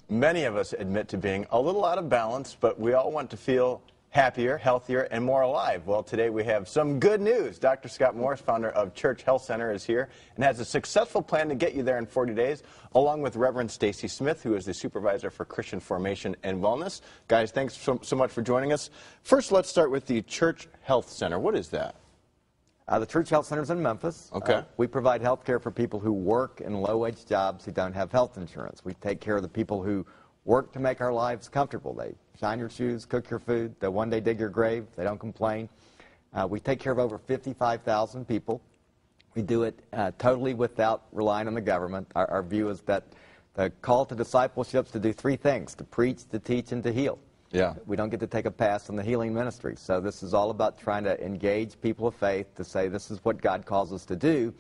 Many of us admit to being a little out of balance, but we all want to feel happier, healthier, and more alive. Well, today we have some good news. Dr. Scott Morris, founder of Church Health Center, is here and has a successful plan to get you there in 40 days, along with Reverend Stacy Smith, who is the supervisor for Christian Formation and Wellness. Guys, thanks so much for joining us. First, let's start with the Church Health Center. What is that? The Church Health Center is in Memphis. Okay. We provide health care for people who work in low-wage jobs who don't have health insurance. We take care of the people who work to make our lives comfortable. They shine your shoes, cook your food, they one day dig your grave, they don't complain. We take care of over 55,000 people. We do it totally without relying on the government. Our view is that the call to discipleship is to do three things: to preach, to teach, and to heal. Yeah. We don't get to take a pass on the healing ministry. So this is all about trying to engage people of faith to say this is what God calls us to do.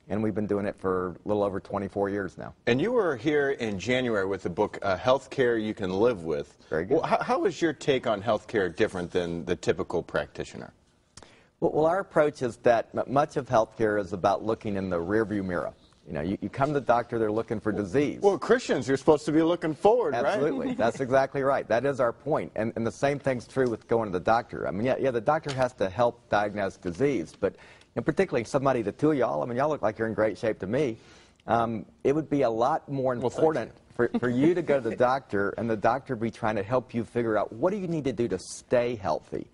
And we've been doing it for a little over 24 years now. And you were here in January with the book, Healthcare You Can Live With. Very good. Well, how is your take on healthcare different than the typical practitioner? Well, our approach is that much of healthcare is about looking in the rearview mirror. You know, you come to the doctor, they're looking for disease. Well, Christians, you're supposed to be looking forward, right? Absolutely. That's exactly right. That is our point. And the same thing's true with going to the doctor. I mean, yeah, the doctor has to help diagnose disease, but particularly somebody, the two of y'all, I mean, y'all look like you're in great shape to me. It would be a lot more important for you to go to the doctor and the doctor be trying to help you figure out what do you need to do to stay healthy,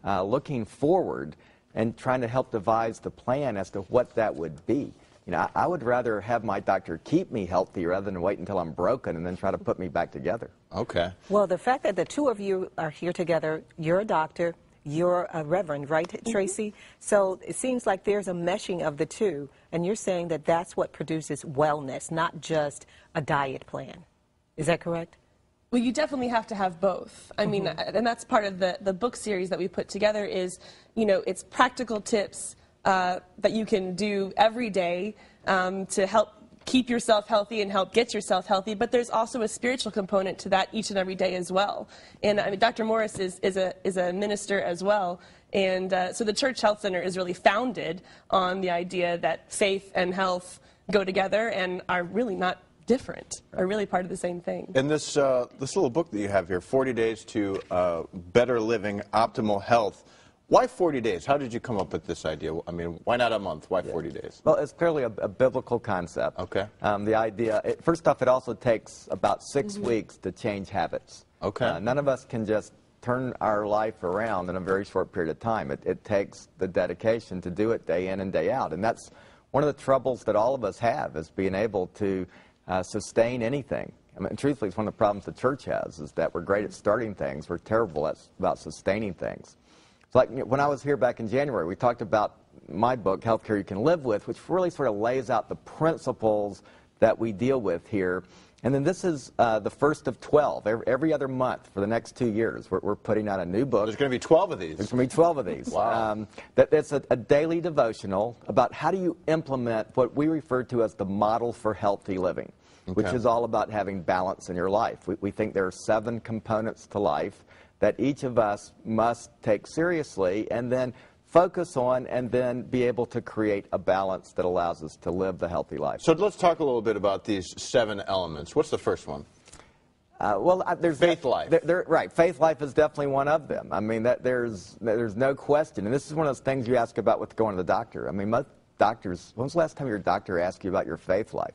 looking forward and trying to help devise the plan as to what that would be. You know, I would rather have my doctor keep me healthy rather than wait until I'm broken and then try to put me back together. Okay. Well, the fact that the two of you are here together, you're a doctor, you're a reverend, right, Tracy? So it seems like there's a meshing of the two, and you're saying that that's what produces wellness, not just a diet plan. Is that correct? Well, you definitely have to have both. I mean, and that's part of the book series that we put together is, you know, it's practical tips that you can do every day to help keep yourself healthy and help get yourself healthy, but there's also a spiritual component to that each and every day as well. And I mean, Dr. Morris is a minister as well, and so the Church Health Center is really founded on the idea that faith and health go together and are really not different, are really part of the same thing. And this little book that you have here, 40 Days to Better Living, Optimal Health, why 40 days? How did you come up with this idea? I mean, why not a month? Why 40 days? Well, it's clearly a biblical concept. Okay. The idea, first off, it also takes about 6 weeks to change habits. Okay. None of us can just turn our life around in a very short period of time. It takes the dedication to do it day in and day out. And that's one of the troubles that all of us have, is being able to sustain anything. I mean, truthfully, it's one of the problems the church has, is that we're great at starting things. We're terrible about sustaining things. Like when I was here back in January, we talked about my book, Healthcare You Can Live With, which really sort of lays out the principles that we deal with here. And then this is the first of 12. Every other month for the next 2 years, we're putting out a new book. There's going to be 12 of these. There's going to be 12 of these. Wow. That's a daily devotional about how do you implement what we refer to as the model for healthy living, which is all about having balance in your life. We think there are 7 components to life that each of us must take seriously and then focus on and then be able to create a balance that allows us to live the healthy life. So let's talk a little bit about these 7 elements. What's the first one? There's faith life. Right, faith life is definitely one of them. I mean, there's no question. And this is one of those things you ask about with going to the doctor. I mean, most doctors, when's the last time your doctor asked you about your faith life?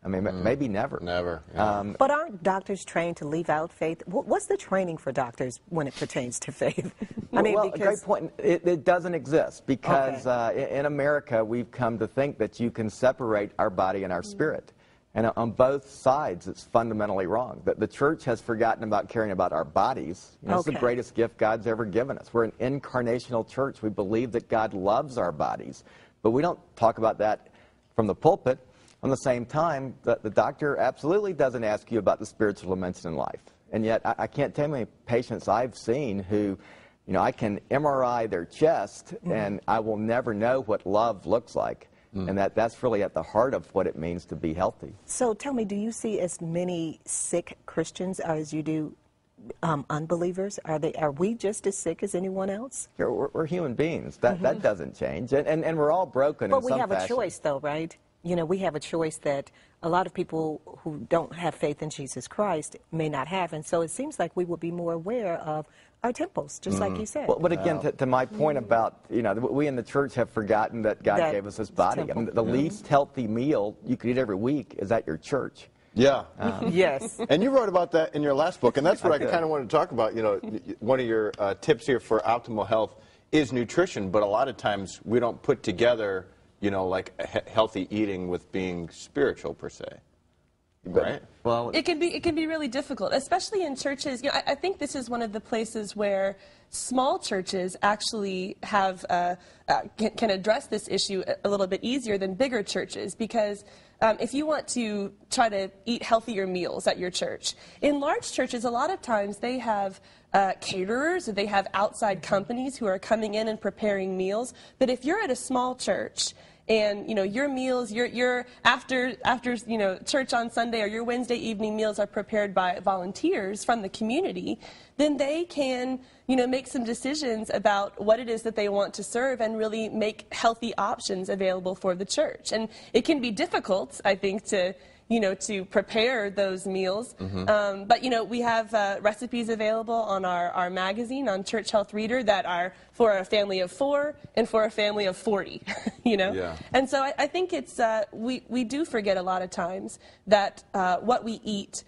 I mean, maybe never. Never. Yeah. But aren't doctors trained to leave out faith? What's the training for doctors when it pertains to faith? I mean, well, great point. It doesn't exist because in America we've come to think that you can separate our body and our spirit. And on both sides, it's fundamentally wrong. The church has forgotten about caring about our bodies. You know, It's the greatest gift God's ever given us. We're an incarnational church. We believe that God loves our bodies. But we don't talk about that from the pulpit. On the same time, the doctor absolutely doesn't ask you about the spiritual dimension in life. And yet, I can't tell you how many patients I've seen who, you know, I can MRI their chest and I will never know what love looks like. And that's really at the heart of what it means to be healthy. So tell me, do you see as many sick Christians as you do unbelievers? Are we just as sick as anyone else? We're human beings. That doesn't change. And we're all broken in some fashion. But we have a choice, though, right? you know, we have a choice that a lot of people who don't have faith in Jesus Christ may not have. And so it seems like we would be more aware of our temples, just like you said. Well, but again, to my point about, you know, we in the church have forgotten that God gave us this body. I mean, the least healthy meal you could eat every week is at your church. Yeah. Yes. And you wrote about that in your last book, and that's what I kind of wanted to talk about. You know, one of your tips here for optimal health is nutrition, but a lot of times we don't put together, you know, like healthy eating with being spiritual per se. Right? Well, it can be really difficult, especially in churches. You know, I think this is one of the places where small churches actually have can address this issue a little bit easier than bigger churches, because if you want to try to eat healthier meals at your church, in large churches, a lot of times they have caterers, or they have outside companies who are coming in and preparing meals. But if you're at a small church, and, you know, your meals, your after you know, church on Sunday, or your Wednesday evening meals are prepared by volunteers from the community, then they can, you know, make some decisions about what it is that they want to serve and really make healthy options available for the church. And it can be difficult, I think, to, you know, to prepare those meals. But, you know, we have recipes available on our magazine, on Church Health Reader, that are for a family of 4 and for a family of 40, you know. Yeah. And so I think it's, we do forget a lot of times that what we eat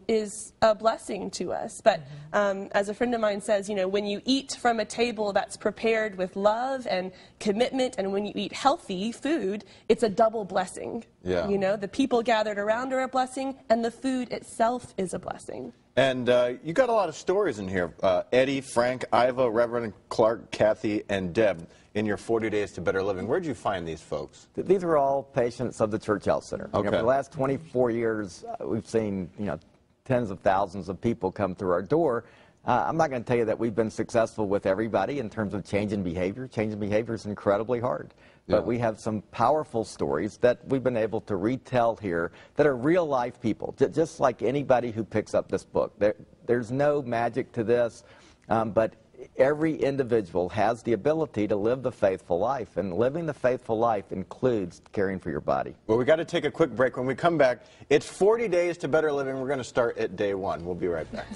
is a blessing to us. But as a friend of mine says, you know, when you eat from a table that's prepared with love and commitment, and when you eat healthy food, it's a double blessing. Yeah. You know, the people gathered around are a blessing, and the food itself is a blessing. And you got a lot of stories in here. Eddie, Frank, Iva, Reverend Clark, Kathy, and Deb, in your 40 Days to Better Living. Where'd you find these folks? These are all patients of the Church Health Center. Okay. You know, for the last 24 years, we've seen, you know, tens of thousands of people come through our door. I'm not going to tell you that we've been successful with everybody in terms of changing behavior. Changing behavior is incredibly hard. Yeah. But we have some powerful stories that we've been able to retell here that are real life people, just like anybody who picks up this book. There's no magic to this, but every individual has the ability to live the faithful life, and living the faithful life includes caring for your body. Well, we got to take a quick break. When we come back, it's 40 Days to Better Living. We're going to start at day 1. We'll be right back.